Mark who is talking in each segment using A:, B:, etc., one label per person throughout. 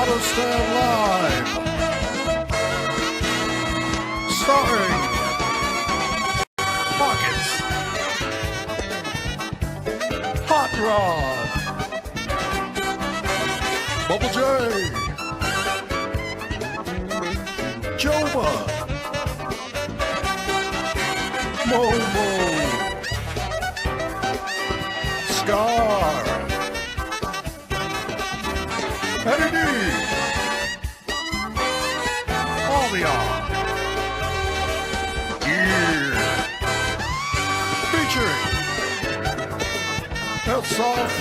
A: Spotter Stand Live. Starring Pockets, Hot Rod, Bubble J, Joba, Momo, Scar, Eddie D, Albion, Gear, featuring Outside 5,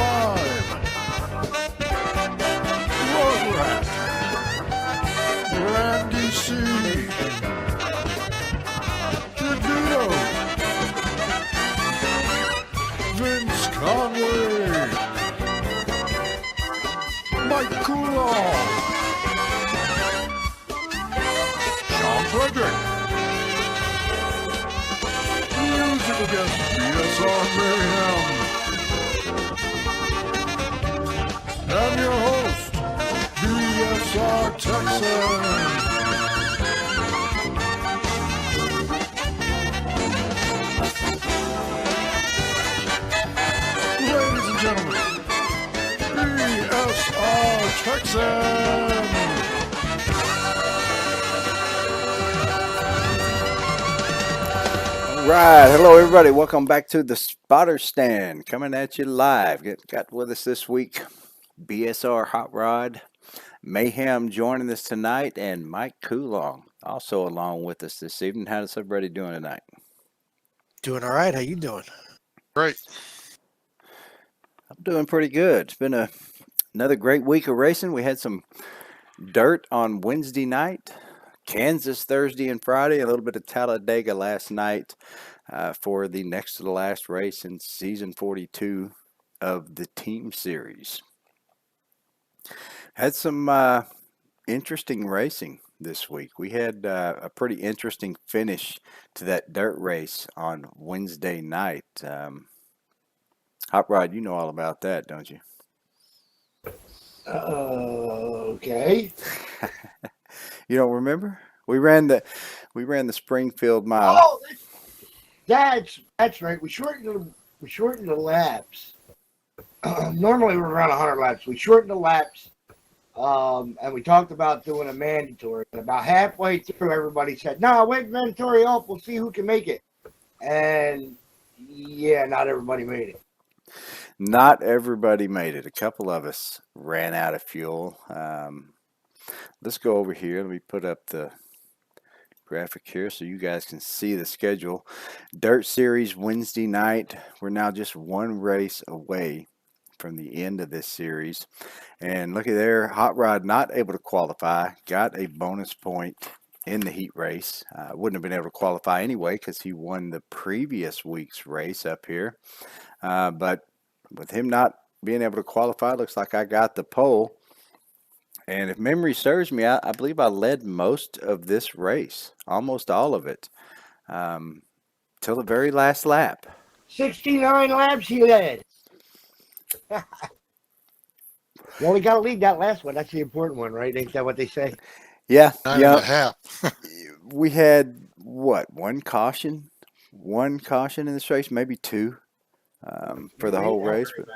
A: Road Rat, Randy C, Jadito, Vince Conway, Mike Coulon, Sean Frederick, musical guest BSR Mayhem, and your host, BSR Texan. Ladies and gentlemen, BSR Texan.
B: Right. Hello, everybody. Welcome back to the Spotter Stand. Coming at you live. Got with us this week BSR Hot Rod, Mayhem joining us tonight, and Mike Coulon also along with us this evening. How's everybody doing tonight?
C: Doing all right. How you doing?
A: Great.
B: I'm doing pretty good. It's been another great week of racing. We had some dirt on Wednesday night, Kansas Thursday and Friday, a little bit of Talladega last night for the next to the last race in season 42 of the Team Series. Had some interesting racing this week. We had a pretty interesting finish to that dirt race on Wednesday night. Hot Rod, you know all about that, don't you?
D: Okay.
B: You don't remember? We ran the Springfield Mile.
D: Oh, that's right. We shortened the laps. Normally we're around 100 laps. We shortened the laps, and we talked about doing a mandatory. And about halfway through, everybody said, "No, wait, mandatory off. We'll see who can make it." And yeah, not everybody made it.
B: Not everybody made it. A couple of us ran out of fuel. Let's go over here. Let me put up the graphic here so you guys can see the schedule. Dirt Series Wednesday night. We're now just one race away from the end of this series. And looky there, Hot Rod not able to qualify. Got a bonus point in the heat race. Wouldn't have been able to qualify anyway because he won the previous week's race up here. But with him not being able to qualify, looks like I got the pole. And if memory serves me, I believe I led most of this race, almost all of it, till the very last lap.
D: 69 laps he led. You only got to lead that last one. That's the important one, right? Ain't that what they say?
B: Yeah,
A: 9.5.
B: We had, one caution in this race, maybe two for the whole race. But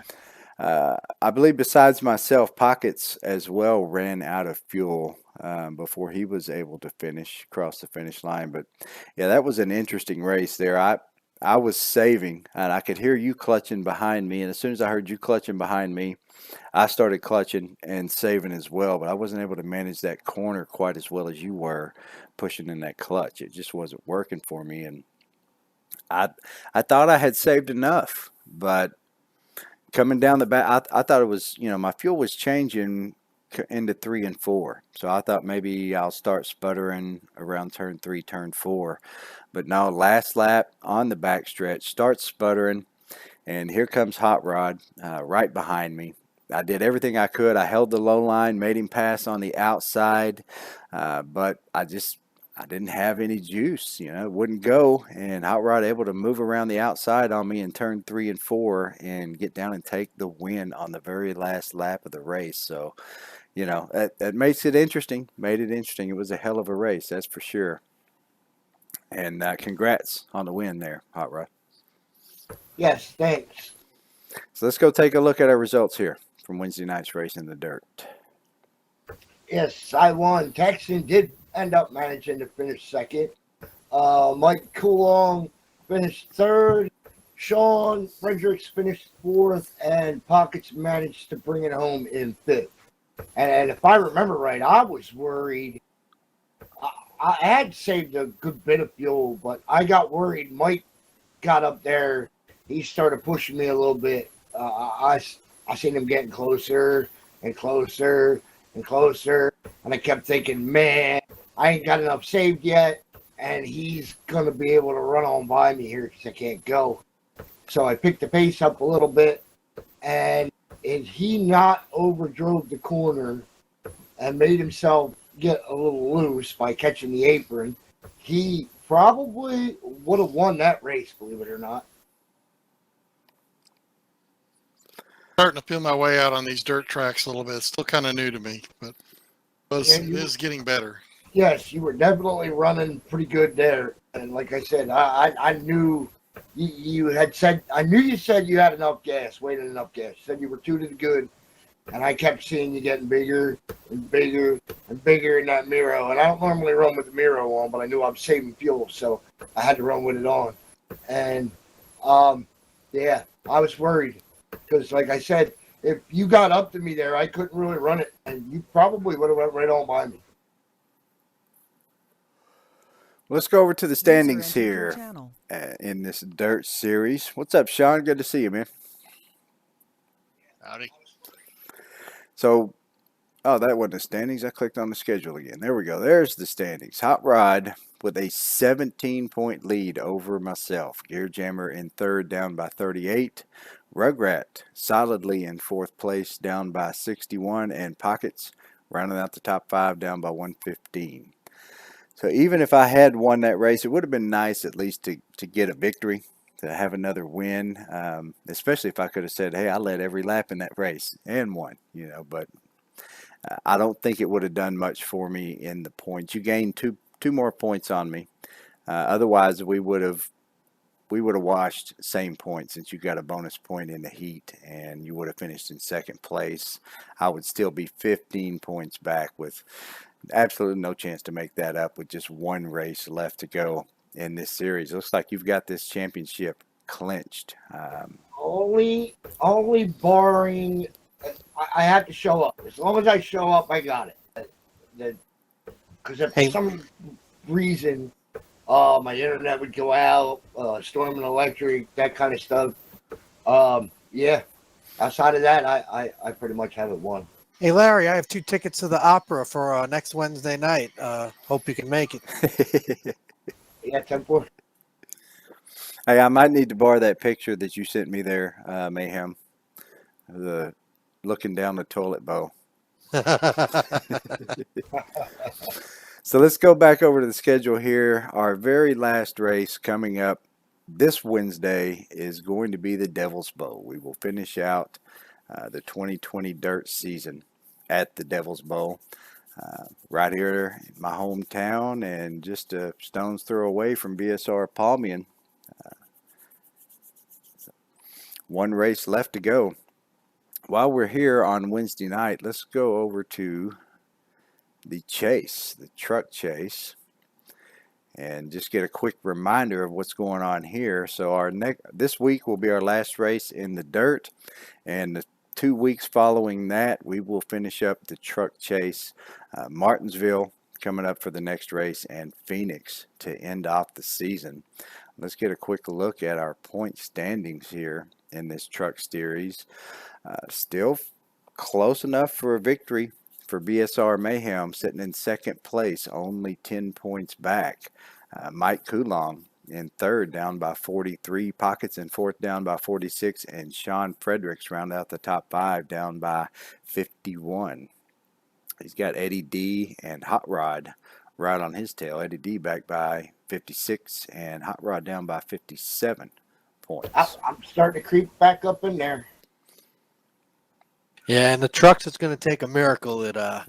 B: I believe besides myself, Pockets as well ran out of fuel before he was able to cross the finish line. But yeah, that was an interesting race there. I was saving, and I could hear you clutching behind me. And as soon as I heard you clutching behind me, I started clutching and saving as well. But I wasn't able to manage that corner quite as well as you were pushing in that clutch. It just wasn't working for me. And I thought I had saved enough, but coming down the back, I thought it was, my fuel was changing into 3 and 4. So I thought maybe I'll start sputtering around turn 3, turn 4. But no, last lap on the backstretch, starts sputtering, and here comes Hot Rod right behind me. I did everything I could. I held the low line, made him pass on the outside, but I didn't have any juice, it wouldn't go. And Hot Rod able to move around the outside on me in turn 3 and 4 and get down and take the win on the very last lap of the race. So, you know, that makes it interesting. Made it interesting. It was a hell of a race, that's for sure. And congrats on the win there, Hot Rod.
D: Yes, thanks.
B: So let's go take a look at our results here from Wednesday night's race in the dirt.
D: Yes, I won. Texan did end up managing to finish second. Mike Coulong finished third. Sean Fredericks finished fourth, and Pockets managed to bring it home in fifth. And if I remember right, I was worried. I had saved a good bit of fuel, but I got worried. Mike got up there. He started pushing me a little bit. I seen him getting closer and closer and closer. And I kept thinking, man, I ain't got enough saved yet. And he's going to be able to run on by me here because I can't go. So I picked the pace up a little bit. And he not overdrove the corner and made himself get a little loose by catching the apron, he probably would have won that race, believe it or not.
A: Starting to feel my way out on these dirt tracks a little bit. It's still kind of new to me, but it is getting better.
D: Yes, you were definitely running pretty good there. And like I said, I knew you had said, I knew you said you had enough gas, weighted enough gas. You said you were tuning good. And I kept seeing you getting bigger and bigger and bigger in that Miro. And I don't normally run with the Miro on, but I knew I'm saving fuel, so I had to run with it on. And, yeah, I was worried. Because, like I said, if you got up to me there, I couldn't really run it. And you probably would have went right on by me.
B: Let's go over to the standings here in this dirt series. What's up, Sean? Good to see you, man.
A: Howdy.
B: So, oh, that wasn't the standings. I clicked on the schedule again. There we go. There's the standings. Hot Rod with a 17-point lead over myself. Gear Jammer in third, down by 38. Rugrat solidly in fourth place, down by 61. And Pockets rounding out the top five, down by 115. So even if I had won that race, it would have been nice at least to get a victory, to have another win, especially if I could have said, hey, I led every lap in that race and won, you know, but I don't think it would have done much for me in the points. You gained two more points on me. Otherwise, we would have washed same points since you got a bonus point in the heat and you would have finished in second place. I would still be 15 points back with absolutely no chance to make that up with just one race left to go in this series. It looks like you've got this championship clinched.
D: Only barring, I have to show up. As long as I show up, I got it. Because if for some reason my internet would go out, storm and electric, that kind of stuff, yeah. Outside of that, I pretty much have it won.
C: Hey, Larry, I have 2 tickets to the opera for next Wednesday night. Hope you can make it.
D: Yeah, 10-4.
B: Hey, I might need to borrow that picture that you sent me there, Mayhem. The looking down the toilet bowl. So let's go back over to the schedule here. Our very last race coming up this Wednesday is going to be the Devil's Bowl. We will finish out the 2020 dirt season at the Devil's Bowl. Right here in my hometown and just a stone's throw away from BSR Palmian. One race left to go. While we're here on Wednesday night, let's go over to the chase, the truck chase, and just get a quick reminder of what's going on here. So this week will be our last race in the dirt, and the 2 weeks following that, we will finish up the truck chase. Martinsville coming up for the next race, and Phoenix to end off the season. Let's get a quick look at our point standings here in this truck series. Still close enough for a victory for BSR Mayhem, sitting in second place, only 10 points back. Mike Coulong in third, down by 43. Pockets in fourth, down by 46. And Sean Fredericks round out the top five, down by 51. He's got Eddie D and Hot Rod right on his tail. Eddie D back by 56 and Hot Rod down by 57 points.
D: I'm starting to creep back up in there.
C: Yeah, and the trucks, it's going to take a miracle at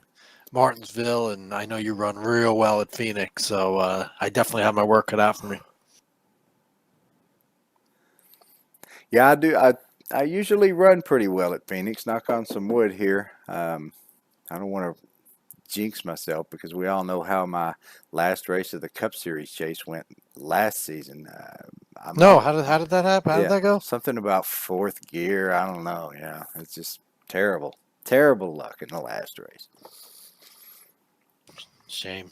C: Martinsville, and I know you run real well at Phoenix, so I definitely have my work cut out for me.
B: Yeah, I do. I usually run pretty well at Phoenix. Knock on some wood here. I don't want to jinx myself because we all know how my last race of the Cup Series chase went last season. I
C: No,
B: might,
C: how did that happen? How did
B: yeah,
C: that go?
B: something about fourth gear. I don't know. Yeah, it's just terrible, terrible luck in the last race.
C: Shame.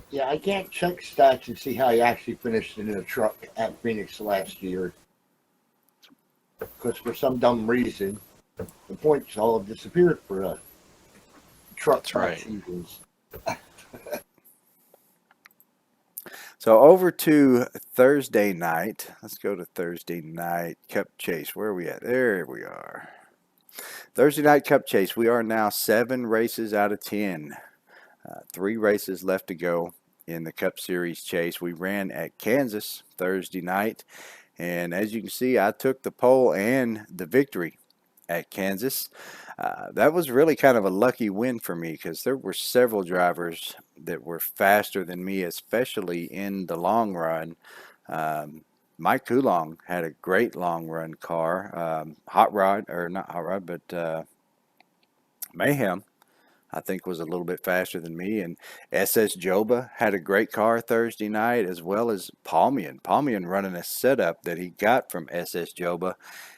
D: Yeah, I can't check stats and see how he actually finished in a truck at Phoenix last year. Because for some dumb reason, the points all have disappeared for truck
C: That's right.
D: seasons.
B: So over to Thursday night. Let's go to Thursday night Cup Chase. Where are we at? There we are. Thursday night Cup Chase. We are now 7 races out of 10. 3 races left to go in the Cup Series chase. We ran at Kansas Thursday night, and as you can see, I took the pole and the victory at Kansas. That was really kind of a lucky win for me because there were several drivers that were faster than me, especially in the long run. Mike Coulon had a great long run car. Hot Rod, or not Hot Rod, but Mayhem, I think, was a little bit faster than me. And SS Joba had a great car Thursday night, as well as Palmian. Palmian, running a setup that he got from SS Joba,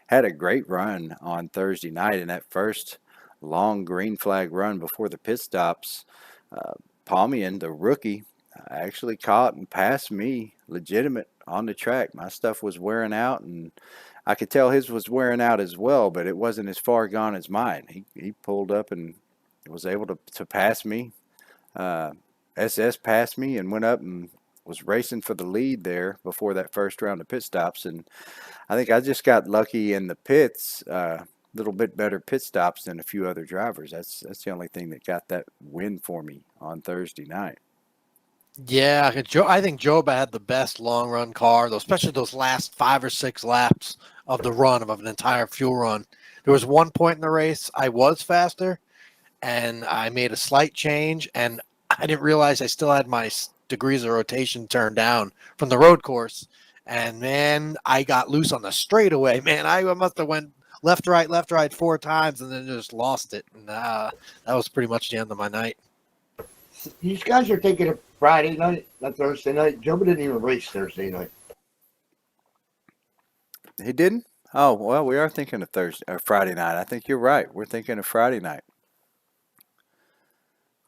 B: had a great run on Thursday night. In that first long green flag run before the pit stops, Palmian, the rookie, actually caught and passed me legitimate on the track. My stuff was wearing out, and I could tell his was wearing out as well, but it wasn't as far gone as mine. He pulled up and was able to pass me. SS passed me and went up and was racing for the lead there before that first round of pit stops. And I think I just got lucky in the pits, little bit better pit stops than a few other drivers. That's the only thing that got that win for me on Thursday night.
C: Yeah, I think Joba had the best long run car, especially those last 5 or 6 laps of the run of an entire fuel run. There was one point in the race I was faster, and I made a slight change, and I didn't realize I still had my degrees of rotation turned down from the road course. And man, I got loose on the straightaway. Man, I must have went left, right 4 times, and then just lost it. And that was pretty much the end of my night.
D: These guys are taking a Friday night, not Thursday night. Joba didn't even race Thursday night.
B: He didn't? Oh, well, we are thinking of Thursday or Friday night. I think you're right. We're thinking of Friday night.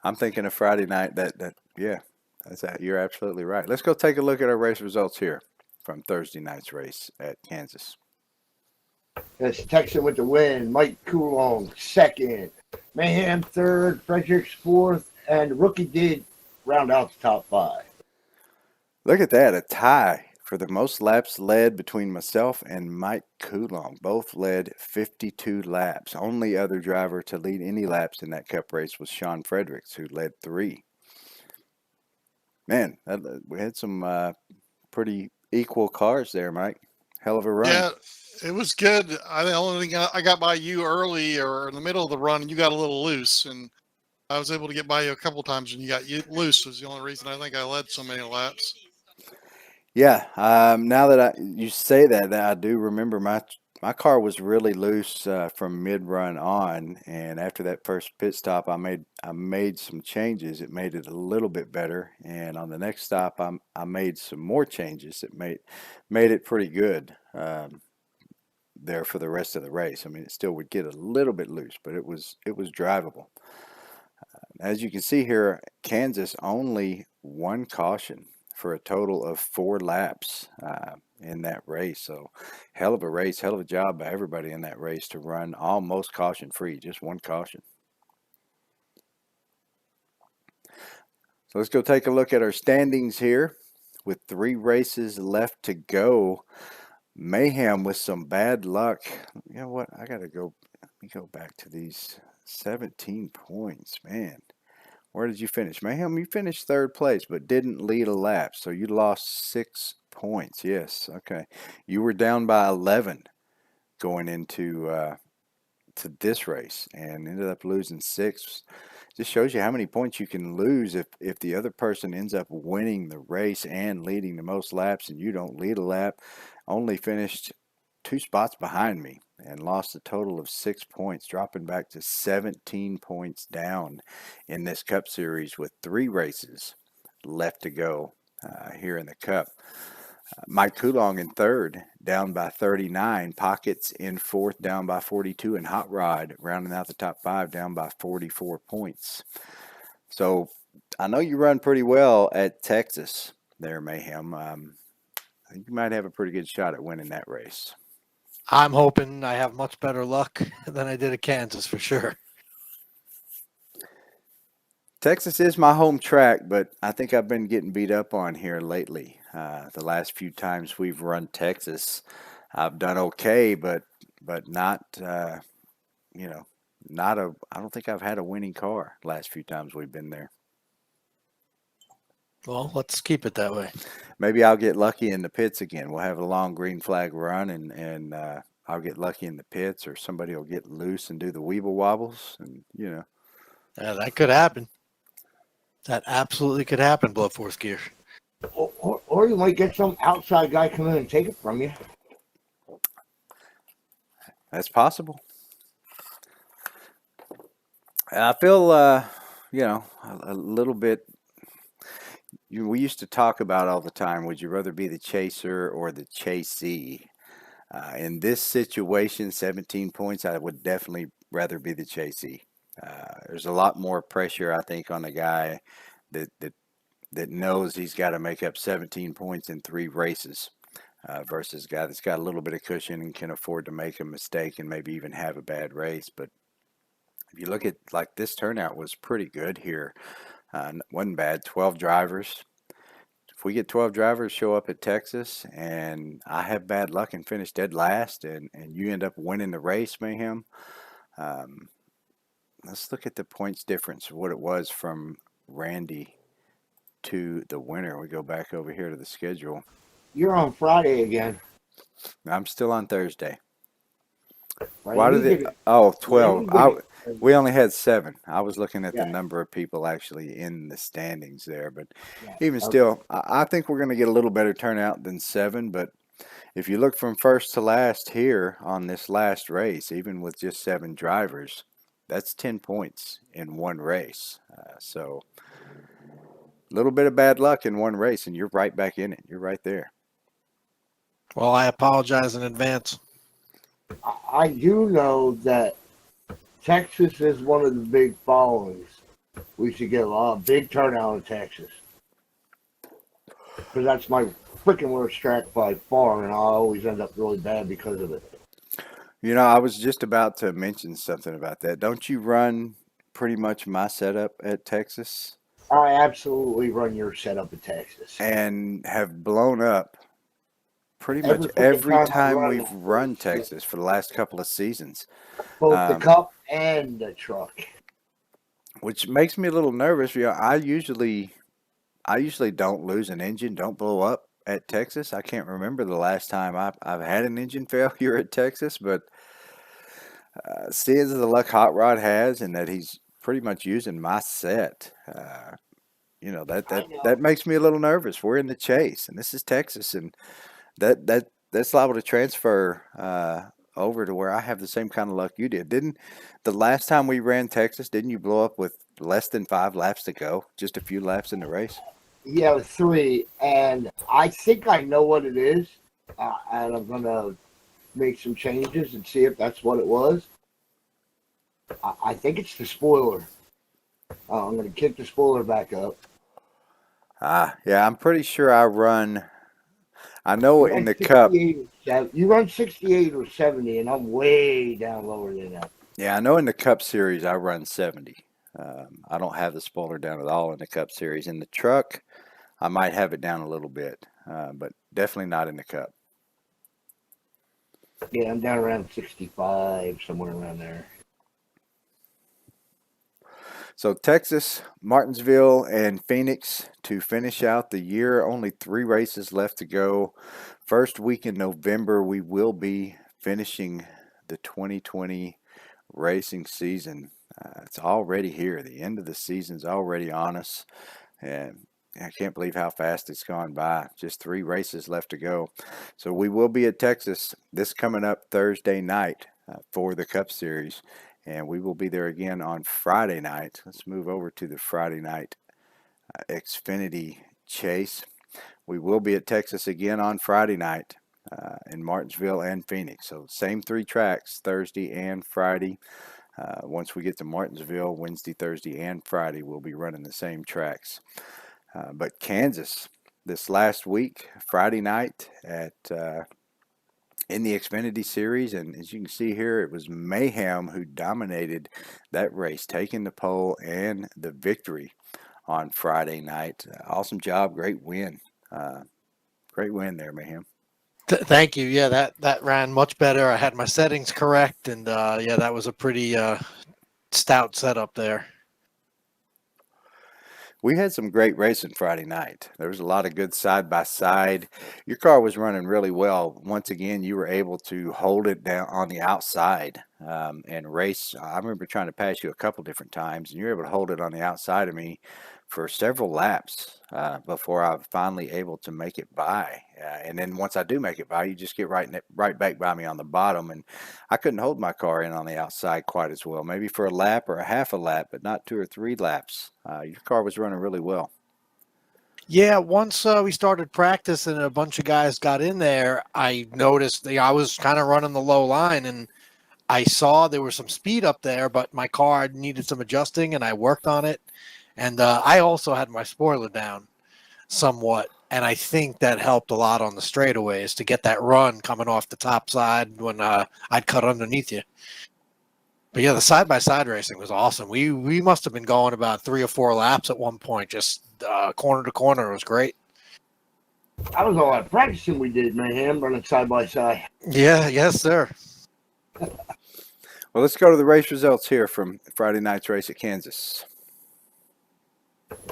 B: I'm thinking of Friday night. Yeah, that's that. You're absolutely right. Let's go take a look at our race results here from Thursday night's race at Kansas.
D: That's Texan with the win. Mike Coulon second. Mayhem third. Fredericks fourth. And Rookie did round out the top 5.
B: Look at that, a tie for the most laps led between myself and Mike Coulon. Both led 52 laps. Only other driver to lead any laps in that Cup race was Sean Fredericks, who led 3. Man, we had some pretty equal cars there, Mike. Hell of a run.
A: Yeah, it was good. The only thing I got by you early or in the middle of the run, and you got a little loose, and I was able to get by you a couple times when you got loose. Was the only reason I think I led so many laps.
B: Yeah, now that you say that, I do remember my car was really loose from mid-run on, and after that first pit stop, I made some changes. It made it a little bit better, and on the next stop, I made some more changes. It made it pretty good there for the rest of the race. I mean, it still would get a little bit loose, but it was drivable. As you can see here, Kansas only 1 caution for a total of 4 laps in that race. So hell of a race, hell of a job by everybody in that race to run almost caution free, just 1 caution. So let's go take a look at our standings here with 3 races left to go. Mayhem with some bad luck. You know what? Let me go back to these 17 points, man. Where did you finish? Mayhem, you finished 3rd place, but didn't lead a lap, so you lost 6 points. Yes, okay. You were down by 11 going into to this race and ended up losing 6. Just shows you how many points you can lose if the other person ends up winning the race and leading the most laps and you don't lead a lap. Only finished 2 spots behind me and lost a total of 6 points, dropping back to 17 points down in this Cup Series with 3 races left to go here in the Cup. Mike Coulong in third, down by 39. Pockets in fourth, down by 42. And Hot Rod, rounding out the top 5, down by 44 points. So I know you run pretty well at Texas there, Mayhem. I think you might have a pretty good shot at winning that race.
C: I'm hoping I have much better luck than I did at Kansas for sure.
B: Texas is my home track, but I think I've been getting beat up on here lately. The last few times we've run Texas, I've done okay, but not, I don't think I've had a winning car last few times we've been there.
C: Well, let's keep it that way.
B: Maybe I'll get lucky in the pits again. We'll have a long green flag run, and I'll get lucky in the pits, or somebody will get loose and do the weeble wobbles, and
C: Yeah, that could happen. That absolutely could happen, Blood Force Gear.
D: Or you might get some outside guy come in and take it from you.
B: That's possible. I feel, a little bit. We used to talk about all the time, would you rather be the chaser or the chasee? In this situation, 17 points, I would definitely rather be the chasee. There's a lot more pressure, I think, on the guy that knows he's got to make up 17 points in 3 races versus a guy that's got a little bit of cushion and can afford to make a mistake and maybe even have a bad race. But if you look at, like, this turnout was pretty good here. Wasn't bad. 12 drivers. If we get 12 drivers show up at Texas and I have bad luck and finish dead last and you end up winning the race, Mayhem, let's look at the points difference, what it was from Randy to the winner. We go back over here to the schedule.
D: You're on Friday again.
B: I'm still on Thursday.
D: Right?
B: Why
D: You
B: did
D: did
B: it? Oh, 12.
D: it.
B: We only had 7. I was looking at the
D: Yeah.
B: number of people actually in the standings there. But
D: Yeah,
B: even
D: okay.
B: still, I think we're going to get a little better turnout than 7. But if you look from first to last here on this last race, even with just 7 drivers, that's 10 points in one race. So a little bit of bad luck in one race, and you're right back in it. You're right there.
C: Well, I apologize in advance.
D: I do know that Texas is one of the big followings. We should get a big turnout in Texas. Because that's my freaking worst track by far, and I always end up really bad because of it.
B: I was just about to mention something about that. Don't you run pretty much my setup at Texas?
D: I absolutely run your setup in Texas.
B: And have blown up pretty
D: Every
B: much
D: freaking
B: every
D: time I
B: time
D: run
B: we've
D: it.
B: run Texas for the last couple of seasons,
D: Both the cup and the truck.
B: which makes me a little nervous. I usually don't lose an engine, don't blow up at Texas. I can't remember the last time I've had an engine failure at Texas, but seeing the luck Hot Rod has and that he's pretty much using my set, that makes me a little nervous. We're in the chase, and this is Texas, and that's liable to transfer over to where I have the same kind of luck you did. Didn't the last time we ran Texas, didn't you blow up with less than 5 laps to go, just a few laps in the race?
D: Yeah, 3, and I think I know what it is, and I'm gonna make some changes and see if that's what it was. I think it's the spoiler. I'm gonna kick the spoiler back up.
B: Yeah, I'm pretty sure I know in the Cup.
D: You run 68 or 70, and I'm way down lower than that.
B: Yeah, I know in the Cup Series I run 70. I don't have the spoiler down at all in the Cup Series. In the truck, I might have it down a little bit, but definitely not in the Cup.
D: Yeah, I'm down around 65, somewhere around there.
B: So Texas, Martinsville, and Phoenix to finish out the year. Only 3 races left to go. First week in November, we will be finishing the 2020 racing season. It's already here. The end of the season's already on us, and I can't believe how fast it's gone by. Just 3 races left to go. So we will be at Texas this coming up Thursday night for the Cup Series, and we will be there again on Friday night. Let's move over to the Friday night Xfinity Chase. We will be at Texas again on Friday night in Martinsville and Phoenix. So same 3 tracks, Thursday and Friday. Once we get to Martinsville, Wednesday, Thursday, and Friday, we'll be running the same tracks. But Kansas, this last week, Friday night at in the Xfinity Series, and as you can see here, it was Mayhem who dominated that race, taking the pole and the victory on Friday night. Awesome job, great win. Great win there, Mayhem.
C: Thank you. Yeah, that ran much better. I had my settings correct, and yeah, that was a pretty stout setup there.
B: We had some great racing Friday night. There was a lot of good side by side. Your car was running really well. Once again, you were able to hold it down on the outside and race. I remember trying to pass you a couple different times, and you were able to hold it on the outside of me for several laps before I was finally able to make it by. And then once I do make it by, you just get right back by me on the bottom. And I couldn't hold my car in on the outside quite as well. Maybe for a lap or a half a lap, but not 2 or 3 laps. Your car was running really well.
C: Yeah, once we started practice and a bunch of guys got in there, I noticed I was kind of running the low line, and I saw there was some speed up there, but my car needed some adjusting, and I worked on it. And I also had my spoiler down somewhat, and I think that helped a lot on the straightaways to get that run coming off the top side when I'd cut underneath you. But yeah, the side-by-side racing was awesome. We must have been going about 3 or 4 laps at one point, just corner to corner. It was great.
D: That was a lot of practicing we did, Mayhem, running side by side.
C: Yeah, yes, sir.
B: Well, let's go to the race results here from Friday night's race at Kansas.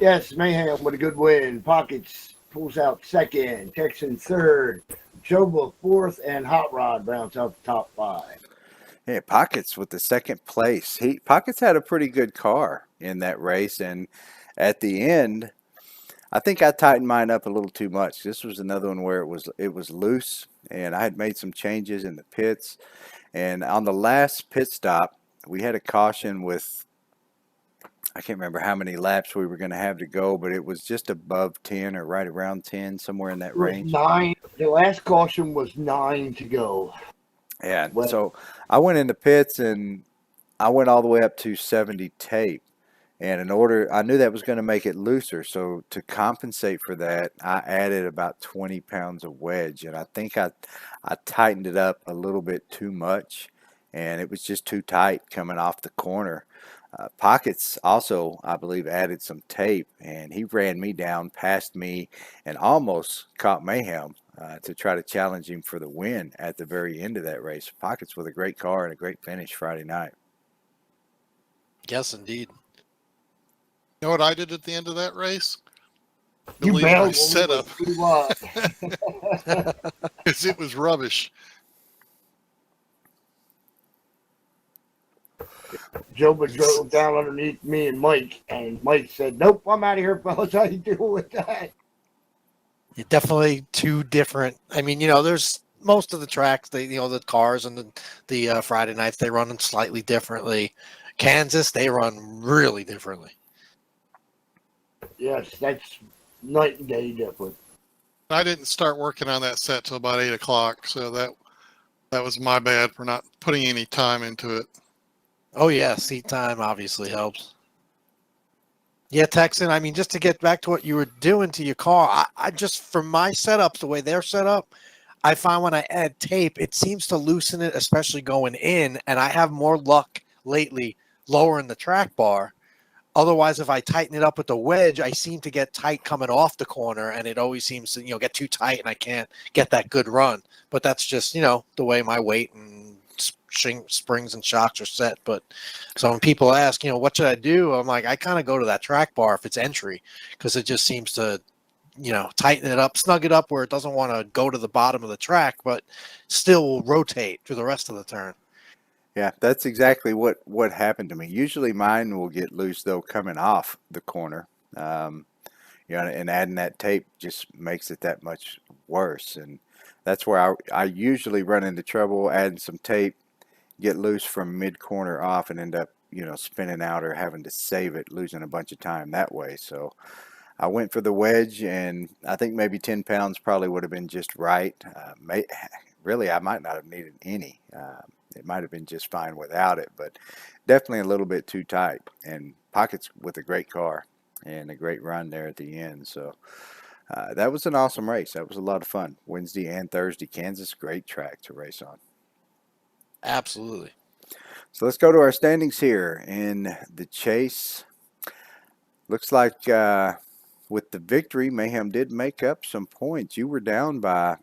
D: Yes, Mayhem with a good win. Pockets pulls out second, Texan third, Joba fourth, and Hot Rod rounds out the top 5.
B: Yeah, Pockets with the second place. Pockets had a pretty good car in that race, and at the end, I think I tightened mine up a little too much. This was another one where it was loose, and I had made some changes in the pits. And on the last pit stop, we had a caution with, I can't remember how many laps we were going to have to go, but it was just above 10 or right around 10, somewhere in that range.
D: 9. The last caution was 9 to go.
B: Yeah, so I went into pits and I went all the way up to 70 tape. And I knew that was going to make it looser. So to compensate for that, I added about 20 pounds of wedge. And I think I tightened it up a little bit too much. And it was just too tight coming off the corner. Pockets also, I believe, added some tape. And he ran me down, passed me, and almost caught Mayhem to try to challenge him for the win at the very end of that race. Pockets with a great car and a great finish Friday night.
C: Yes, indeed.
A: You know what I did at the end of that race?
D: You
A: Deleted my
D: bailed
A: setup
D: setup.
A: because it was rubbish.
D: Joba drove down underneath me and Mike, and Mike said, "Nope, I'm out of here, fellas. How you deal with that?"
C: Yeah, definitely 2 different. I mean, there's most of the tracks, the cars and the Friday nights, they run them slightly differently. Kansas, they run really differently.
D: Yes, that's night and day different.
A: I didn't start working on that set till about 8 o'clock, so that was my bad for not putting any time into it.
C: Oh yeah, seat time obviously helps. Yeah, Texan, I mean, just to get back to what you were doing to your car, I just, from my setups, the way they're set up, I find when I add tape, it seems to loosen it, especially going in, and I have more luck lately lowering the track bar. Otherwise, if I tighten it up with the wedge, I seem to get tight coming off the corner, and it always seems to, get too tight, and I can't get that good run. But that's just, the way my weight and springs and shocks are set. But so when people ask, what should I do? I'm like, I kind of go to that track bar if it's entry, because it just seems to, tighten it up, snug it up where it doesn't want to go to the bottom of the track, but still will rotate through the rest of the turn.
B: Yeah, that's exactly what happened to me. Usually mine will get loose though coming off the corner. Um, and adding that tape just makes it that much worse. And that's where I usually run into trouble adding some tape, get loose from mid corner off, and end up spinning out or having to save it, losing a bunch of time that way. So I went for the wedge, and I think maybe 10 pounds probably would have been just right. Really, I might not have needed any. It might have been just fine without it, but definitely a little bit too tight. And Pockets with a great car and a great run there at the end. So that was an awesome race. That was a lot of fun. Wednesday and Thursday, Kansas, great track to race on.
C: Absolutely.
B: So let's go to our standings here in the chase. Looks like with the victory, Mayhem did make up some points. You were down by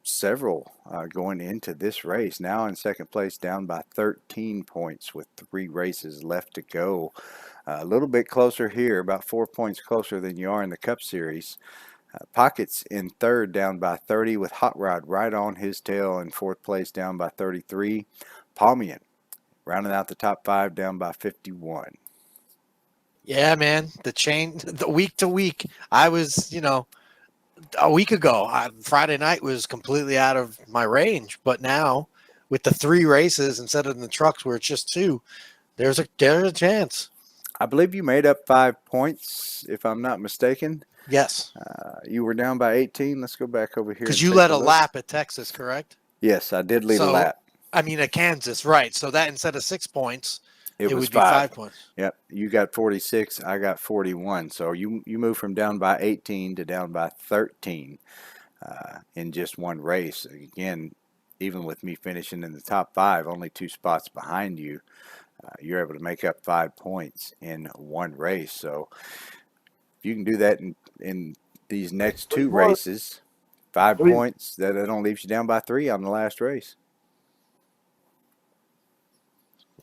B: several going into this race. Now in second place, down by 13 points with 3 races left to go. A little bit closer here, about 4 points closer than you are in the Cup Series. Pockets in third, down by 30, with Hot Rod right on his tail in fourth place, down by 33. Palmian rounding out the top 5, down by 51.
C: Yeah, man. The week to week, I was, a week ago, Friday night was completely out of my range. But now, with the 3 races instead of in the trucks where it's just 2, there's a chance.
B: I believe you made up 5 points, if I'm not mistaken.
C: Yes.
B: You were down by 18. Let's go back over here.
C: Because you led a lap at Texas, correct?
B: Yes, I did lead a lap.
C: I mean, at Kansas, right. So that instead of 6 points, it
B: was
C: would be 5 points.
B: Yep. You got 46. I got 41. So you moved from down by 18 to down by 13 in just one race. Again, even with me finishing in the top 5, only 2 spots behind you, you're able to make up 5 points in one race. So if you can do that in these next 2 races, 5 points, that only leaves you down by 3 on the last race.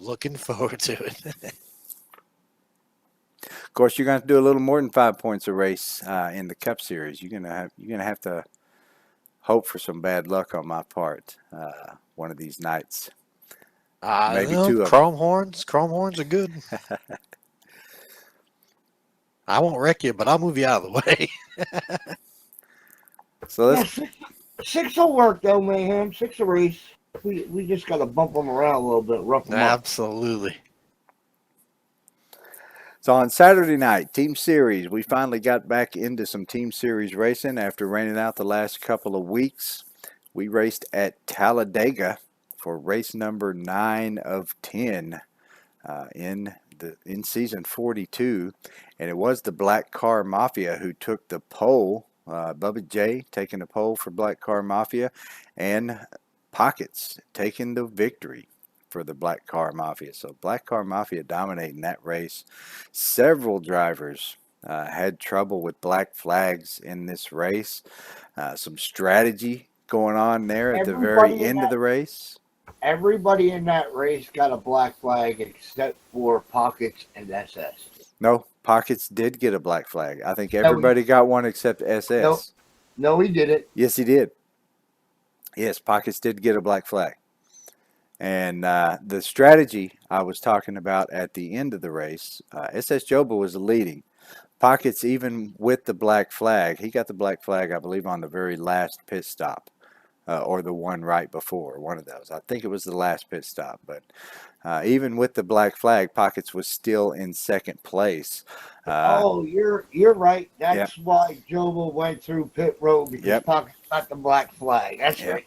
C: Looking forward to it.
B: Of course, you're going to have to do a little more than 5 points a race in the Cup Series. You're gonna have to hope for some bad luck on my part one of these nights. Maybe 2 of
C: Chrome horns. Chrome horns are good. I won't wreck you, but I'll move you out of the way.
B: So let's.
D: 6 will work though, Mayhem. 6 will race. We just got to bump them around a little bit, rough them up.
C: Absolutely.
B: So on Saturday night, Team Series, we finally got back into some Team Series racing after raining out the last couple of weeks. We raced at Talladega for race number 9 of 10 in season 42, and it was the Black Car Mafia who took the pole. Bubba J taking the pole for Black Car Mafia, and Pockets taking the victory for the Black Car Mafia. So Black Car Mafia dominating that race. Several drivers had trouble with black flags in this race. Some strategy going on there at the very end of the race.
D: Everybody in that race got a black flag except for Pockets and SS.
B: No, Pockets did get a black flag. I think everybody got one except SS.
D: No, he didn't.
B: Yes, he did. Yes, Pockets did get a black flag. And the strategy I was talking about at the end of the race, SS Joba was leading. Pockets, even with the black flag, he got the black flag, I believe, on the very last pit stop. Or the one right before, one of those. I think it was the last pit stop. But even with the black flag, Pockets was still in second place.
D: You're right. That's why Joba went through pit road, because Pockets got the black flag. That's right.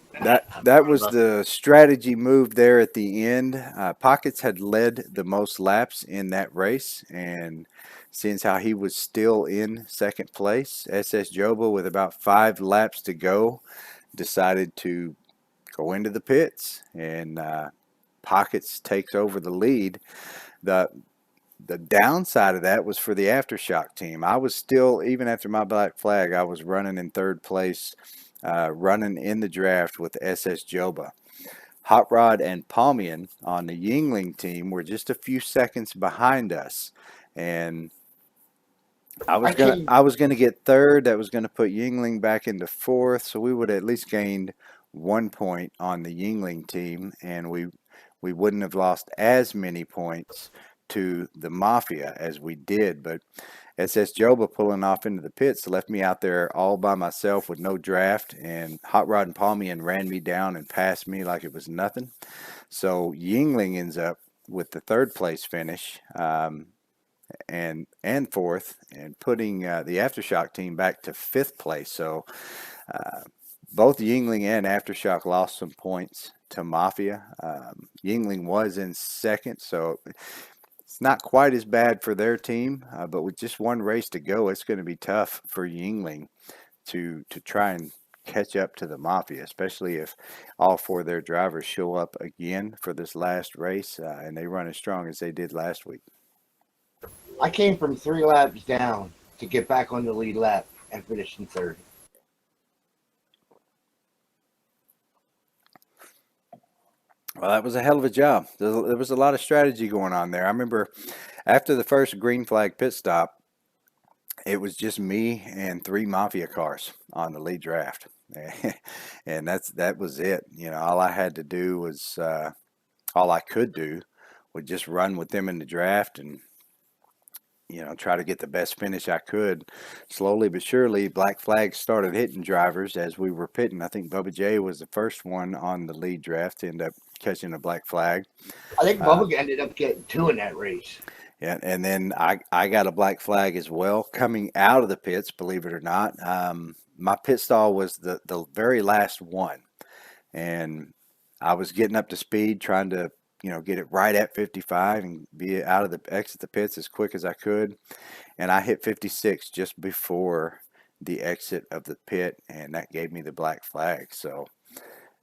B: That was the strategy move there at the end. Pockets had led the most laps in that race, and since how he was still in second place, SS Joba, with about 5 laps to go, decided to go into the pits, and Pockets takes over the lead. The downside of that was for the Aftershock team. I was still, even after my black flag, I was running in third place, running in the draft with SS Joba. Hot Rod and Palmian on the Yingling team were just a few seconds behind us, and I was gonna get third. That was gonna put Yingling back into fourth, so we would have at least gained 1 point on the Yingling team, and we we wouldn't have lost as many points to the Mafia as we did. But SS Joba pulling off into the pits left me out there all by myself with no draft, and Hot Rod and Palmian ran me down and passed me like it was nothing. So Yingling ends up with the third place finish, and fourth, and putting the Aftershock team back to fifth place. So both Yingling and Aftershock lost some points to Mafia. Yingling was in second, so it's not quite as bad for their team, but with just one race to go, it's going to be tough for Yingling to try and catch up to the Mafia, especially if all four of their drivers show up again for this last race and they run as strong as they did last week.
D: I came from 3 laps down to get back on the lead lap and finish in third.
B: Well, that was a hell of a job. There was a lot of strategy going on there. I remember after the first green flag pit stop, it was just me and 3 Mafia cars on the lead draft. And that was it. You know, all I had to do was, all I could do was just run with them in the draft and, you know, try to get the best finish I could. Slowly but surely, black flags started hitting drivers as we were pitting. I think Bubba J was the first one on the lead draft to end up catching a black flag.
D: I think Bubba ended up getting 2 in that race.
B: Yeah, and then I got a black flag as well coming out of the pits, believe it or not. My pit stall was the very last one, and I was getting up to speed, trying to, you know, get it right at 55 and be out of the exit the pits as quick as I could. And I hit 56 just before the exit of the pit, and that gave me the black flag. So,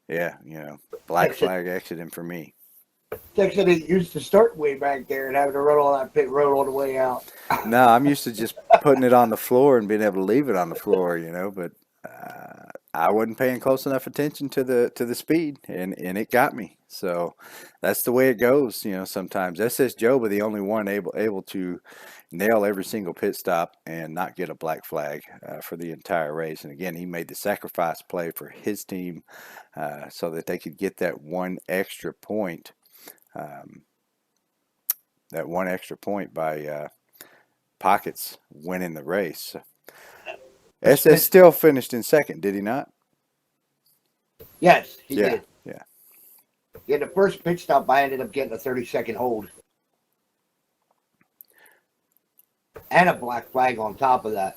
B: yeah, you know, black flag exiting for me.
D: Texas used to start way back there and having to run all that pit road all the way out.
B: No, I'm used to just putting it on the floor and being able to leave it on the floor, you know, but I wasn't paying close enough attention to the speed, and it got me. So that's the way it goes, you know. Sometimes SS Joba, the only one able to nail every single pit stop and not get a black flag for the entire race. And again, he made the sacrifice play for his team so that they could get that one extra point. That one extra point by Pockets winning the race. SS still finished in second, did he not?
D: Yes, he did.
B: Yeah.
D: Yeah, the first pit stop, I ended up getting a 30-second hold. And a black flag on top of that.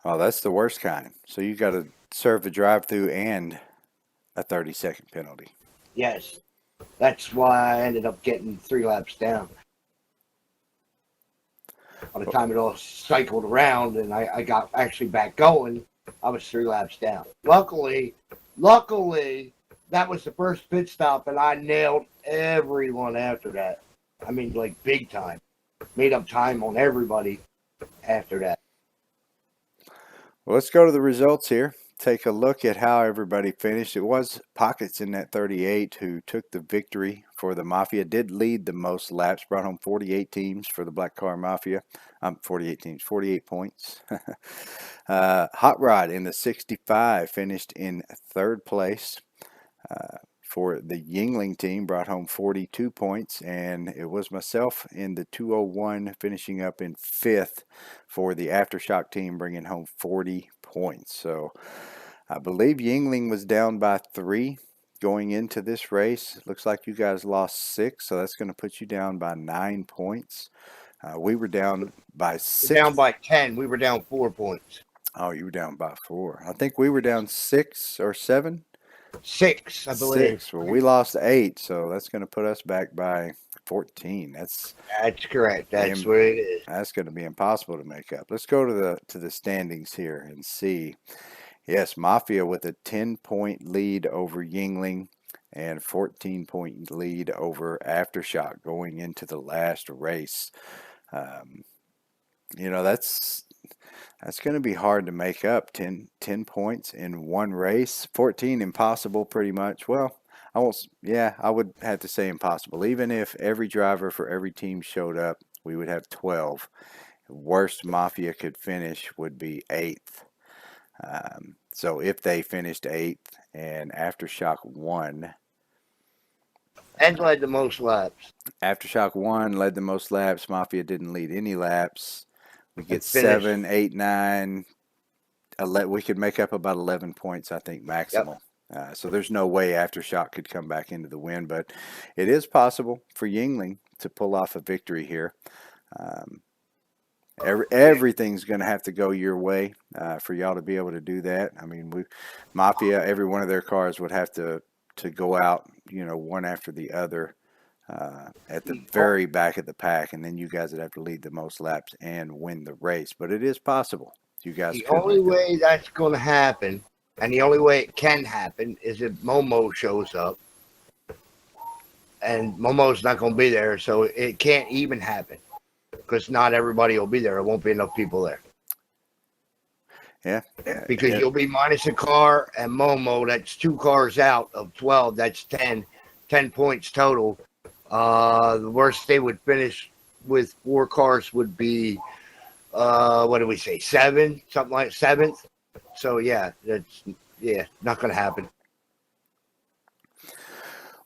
B: Oh, that's the worst kind. So you got to serve the drive-through and a 30-second penalty.
D: Yes. That's why I ended up getting 3 laps down. By the time it all cycled around and I got actually back going, I was 3 laps down. Luckily, that was the first pit stop, and I nailed everyone after that. I mean, like, big time. Made up time on everybody after that.
B: Well, let's go to the results here. Take a look at how everybody finished. It was Pockets in that 38 who took the victory for the Mafia. Did lead the most laps, brought home 48 teams for the Black Car Mafia. 48 points. Hot Rod in the 65 finished in third place. For the Yingling team, brought home 42 points, and it was myself in the 201 finishing up in fifth for the Aftershock team, bringing home 40 points. So I believe Yingling was down by 3 going into this race. Looks like you guys lost 6, so that's going to put you down by 9 points. We were down by 6.
D: We're down by 10. We were down 4 points.
B: Oh, you were down by 4. I think we were down 6 or 7.
D: 6, I believe.
B: 6. Well, we lost 8, so that's going to put us back by 14. That's
D: correct. That's what it is.
B: That's going to be impossible to make up. Let's go to the standings here and see. Yes, Mafia with a 10-point lead over Yingling and 14-point lead over Aftershock going into the last race. You know, that's going to be hard to make up. 10 points in one race. 14 impossible pretty much. Well, I would have to say impossible. Even if every driver for every team showed up, we would have 12. Worst Mafia could finish would be 8th. So if they finished 8th and Aftershock won.
D: Ed led the most laps.
B: Aftershock 1 led the most laps. Mafia didn't lead any laps. We get
D: Finished.
B: 7, 8, 9. We could make up about 11 points, I think, maximal. So there's no way Aftershock could come back into the win, but it is possible for Yingling to pull off a victory here. Everything's going to have to go your way for y'all to be able to do that. I mean, Mafia, every one of their cars would have to go out, one after the other at the very back of the pack, and then you guys would have to lead the most laps and win the race. But it is possible. You guys.
D: The only way that's going to happen, and the only way it can happen, is if Momo shows up. And Momo's not going to be there, so it can't even happen. Because not everybody will be there. There won't be enough people there.
B: Yeah.
D: Because you'll be minus a car, and Momo, that's 2 cars out of 12. That's 10 points total. The worst they would finish with 4 cars would be, what do we say, 7? Something like 7th. So, that's not going to happen.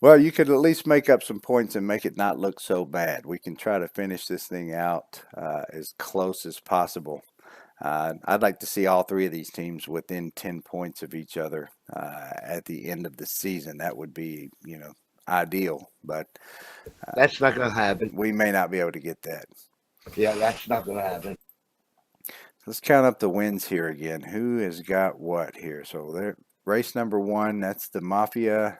B: Well, you could at least make up some points and make it not look so bad. We can try to finish this thing out as close as possible. I'd like to see all 3 of these teams within 10 points of each other at the end of the season. That would be, ideal, but
D: that's not going to happen.
B: We may not be able to get that.
D: Yeah, that's not going to happen.
B: Let's count up the wins here again. Who has got what here? So there, race number 1, that's the Mafia.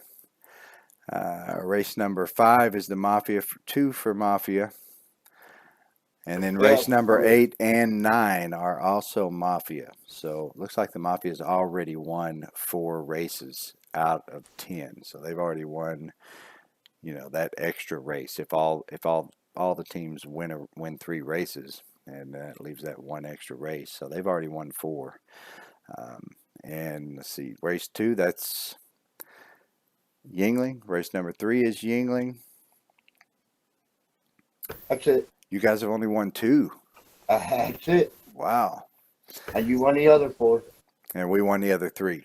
B: Race number 5 is the Mafia, 2 for Mafia. And then race number 8 and 9 are also Mafia. So it looks like the Mafia has already won 4 races out of 10. So they've already won, that extra race. If all the teams win 3 races, and that leaves that 1 extra race. So they've already won 4. And let's see, race 2, that's Yingling. Race number 3 is Yingling.
D: That's it.
B: You guys have only won 2.
D: That's it.
B: Wow.
D: And you won the other 4.
B: And we won the other 3.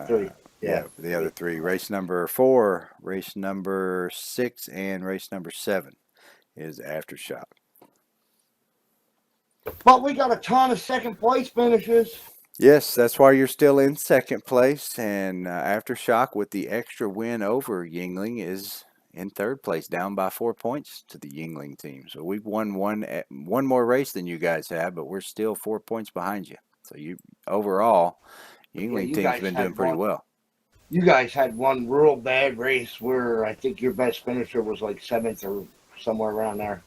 D: 3.
B: Yeah, the other 3. Race number 4, race number 6, and race number 7 is Aftershock.
D: But we got a ton of second place finishes.
B: Yes, that's why you're still in second place. And Aftershock, with the extra win over Yingling, is in third place, down by 4 points to the Yingling team. So we've won one more race than you guys have, but we're still 4 points behind you. So overall, Yingling team's been doing pretty well.
D: You guys had one real bad race where I think your best finisher was like 7th or somewhere around there.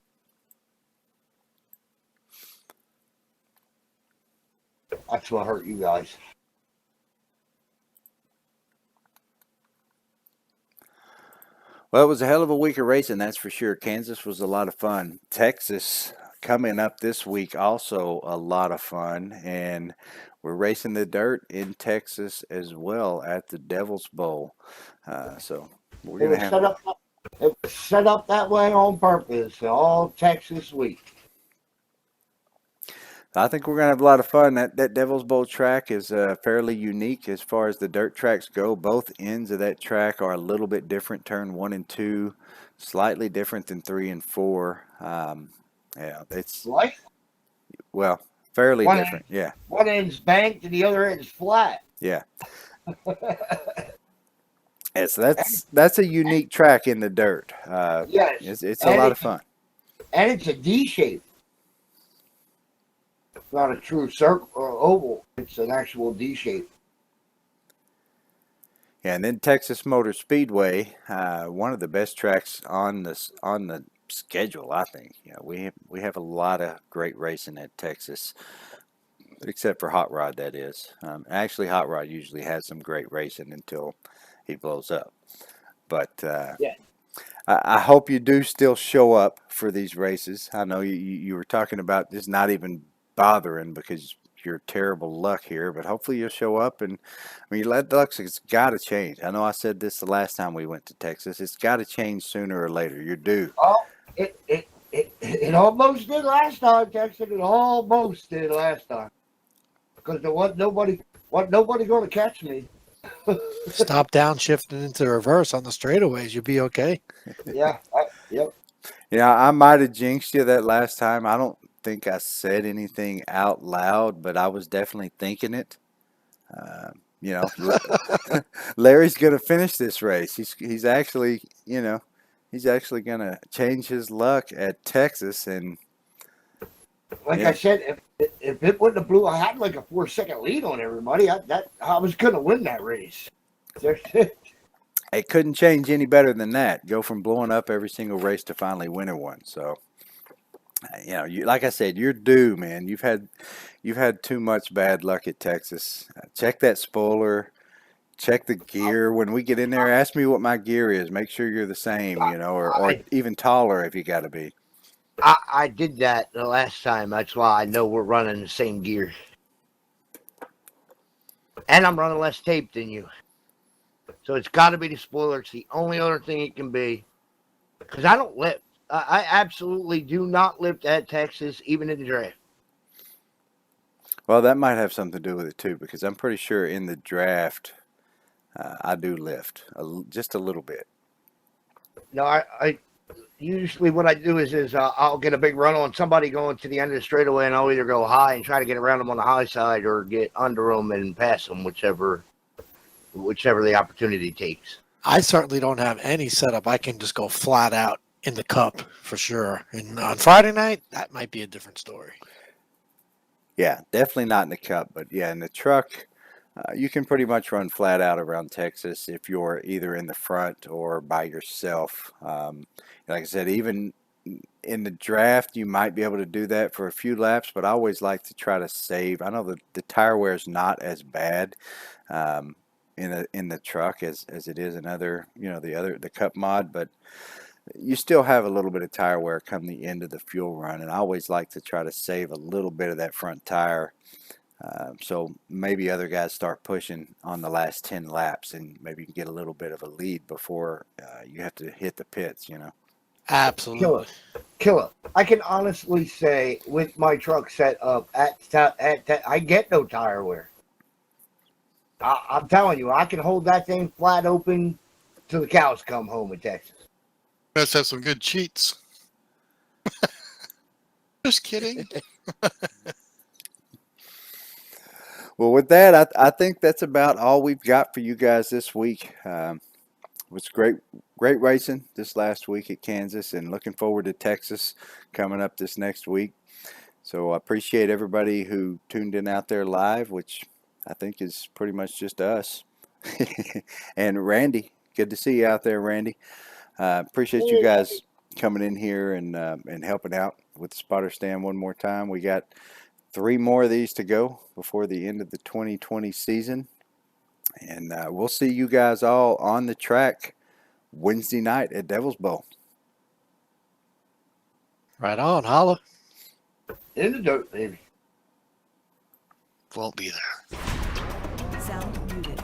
D: That's what hurt you guys.
B: Well, it was a hell of a week of racing, that's for sure. Kansas was a lot of fun. Texas coming up this week, also a lot of fun. And we're racing the dirt in Texas as well at the Devil's Bowl. So we're going to have...
D: It was set up that way on purpose, all Texas week.
B: I think we're going to have a lot of fun. That Devil's Bowl track is fairly unique as far as the dirt tracks go. Both ends of that track are a little bit different. Turn 1 and 2, slightly different than 3 and 4. It's
D: What?
B: Well, fairly different. Yeah.
D: One end's banked and the other end's flat.
B: Yeah. Yeah, so that's a unique track in the dirt.
D: Yes.
B: It's a lot of fun.
D: And it's a D shape. It's not a true circle or oval. It's an actual D shape.
B: Yeah, and then Texas Motor Speedway, one of the best tracks on the schedule, I think. We have a lot of great racing at Texas, except for Hot Rod, that is. Actually, Hot Rod usually has some great racing until he blows up. But
D: Yeah.
B: I hope you do still show up for these races. I know you were talking about this not even bothering because you're terrible luck here, but hopefully you'll show up. And I mean, your luck has got to change. I know I said this the last time we went to Texas. It's got to change sooner or later. You're due.
D: Oh, it almost did last time, Texas. It almost did last time. Because there wasn't nobody going to catch me.
C: Stop downshifting into reverse on the straightaways. You'll be okay.
D: Yeah. Yep.
B: Yeah, I might have jinxed you that last time. I don't think I said anything out loud, but I was definitely thinking it. You know, Larry's gonna finish this race. He's actually, he's actually gonna change his luck at Texas, and
D: Like
B: Yeah.
D: I said, if it wouldn't have blew, I had like a 4-second lead on everybody. I was gonna win that race.
B: it couldn't change any better than that. Go from blowing up every single race to finally winning one. So, like I said, you're due, man. You've had too much bad luck at Texas. Check that spoiler. Check the gear. When we get in there, ask me what my gear is. Make sure you're the same, or even taller if you got to be.
D: I did that the last time. That's why I know we're running the same gear. And I'm running less tape than you. So it's got to be the spoiler. It's the only other thing it can be. Because I don't lift. I absolutely do not lift at Texas, even in the draft.
B: Well, that might have something to do with it too, because I'm pretty sure in the draft, I do lift just a little bit.
D: No, I usually what I do is I'll get a big run on somebody going to the end of the straightaway, and I'll either go high and try to get around them on the high side, or get under them and pass them, whichever the opportunity takes.
C: I certainly don't have any setup. I can just go flat out in the cup for sure. And on Friday night, that might be a different story.
B: Yeah, definitely not in the cup, but yeah, in the truck, you can pretty much run flat out around Texas if you're either in the front or by yourself. Like I said, even in the draft, you might be able to do that for a few laps, but I always like to try to save. I know the tire wear is not as bad in the truck as it is in other, the cup mod, but you still have a little bit of tire wear come the end of the fuel run, and I always like to try to save a little bit of that front tire. So maybe other guys start pushing on the last 10 laps, and maybe you can get a little bit of a lead before you have to hit the pits,
C: Absolutely.
D: Killer. I can honestly say with my truck set up I get no tire wear. I'm telling you, I can hold that thing flat open till the cows come home in Texas.
A: Let's have some good cheats. Just kidding.
B: Well, with that, I think that's about all we've got for you guys this week. It was great racing this last week at Kansas, and looking forward to Texas coming up this next week. So I appreciate everybody who tuned in out there live, which I think is pretty much just us. And Randy, good to see you out there, Randy. Appreciate you guys coming in here and helping out with the spotter stand one more time. We got 3 more of these to go before the end of the 2020 season. And we'll see you guys all on the track Wednesday night at Devil's Bowl.
C: Right on. Holla.
D: In the dirt, baby.
A: Won't be there.
E: Sound muted.